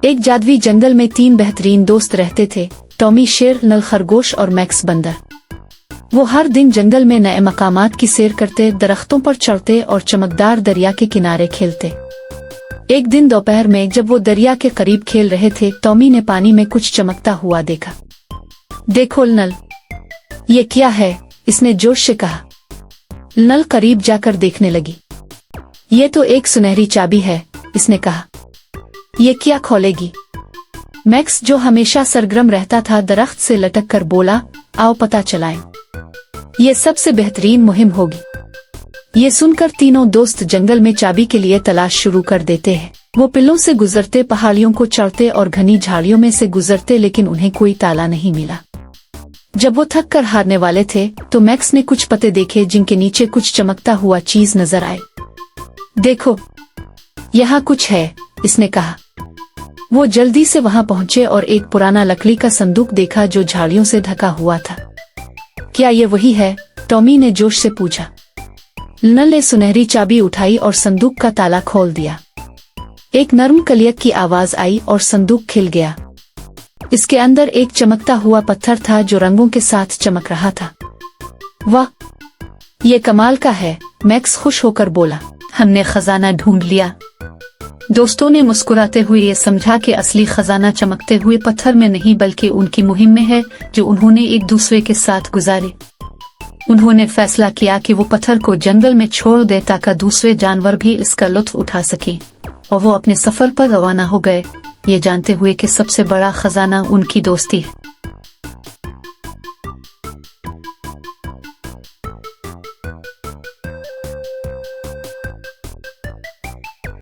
ایک جادوی جنگل میں 3 بہترین دوست رہتے تھے، ٹامی شیر، نل خرگوش اور میکس بندر۔ وہ ہر دن جنگل میں نئے مقامات کی سیر کرتے، درختوں پر چڑھتے اور چمکدار دریا کے کنارے کھیلتے۔ ایک دن دوپہر میں جب وہ دریا کے قریب کھیل رہے تھے، ٹامی نے پانی میں کچھ چمکتا ہوا دیکھا۔ دیکھو نل، یہ کیا ہے؟ اس نے جوش سے کہا۔ نل قریب جا کر دیکھنے لگی۔ یہ تو ایک سنہری چابی ہے، اس نے کہا۔ یہ کیا کھولے گی؟ میکس، جو ہمیشہ سرگرم رہتا تھا، درخت سے لٹک کر بولا، آؤ پتہ چلائیں۔ یہ سب سے بہترین مہم ہوگی۔ یہ سن کر تینوں دوست جنگل میں چابی کے لیے تلاش شروع کر دیتے ہیں۔ وہ پلوں سے گزرتے، پہاڑیوں کو چڑھتے اور گھنی جھاڑیوں میں سے گزرتے، لیکن انہیں کوئی تالا نہیں ملا۔ جب وہ تھک کر ہارنے والے تھے تو میکس نے کچھ پتے دیکھے جن کے نیچے کچھ چمکتا ہوا چیز نظر آئے۔ دیکھو، یہاں کچھ ہے، اس نے کہا۔ وہ جلدی سے وہاں پہنچے اور ایک پرانا لکڑی کا صندوق دیکھا جو جھاڑیوں سے ڈھکا ہوا تھا۔ کیا یہ وہی ہے؟ ٹامی نے جوش سے پوچھا۔ نل نے سنہری چابی اٹھائی اور صندوق کا تالا کھول دیا۔ ایک نرم کلیک کی آواز آئی اور صندوق کھل گیا۔ اس کے اندر ایک چمکتا ہوا پتھر تھا جو رنگوں کے ساتھ چمک رہا تھا۔ واہ، یہ کمال کا ہے، میکس خوش ہو کر بولا۔ ہم نے خزانہ ڈھونڈ لیا۔ دوستوں نے مسکراتے ہوئے یہ سمجھا کہ اصلی خزانہ چمکتے ہوئے پتھر میں نہیں بلکہ ان کی مہم میں ہے جو انہوں نے ایک دوسرے کے ساتھ گزاری۔ انہوں نے فیصلہ کیا کہ وہ پتھر کو جنگل میں چھوڑ دے تاکہ دوسرے جانور بھی اس کا لطف اٹھا سکیں، اور وہ اپنے سفر پر روانہ ہو گئے، یہ جانتے ہوئے کہ سب سے بڑا خزانہ ان کی دوستی ہے۔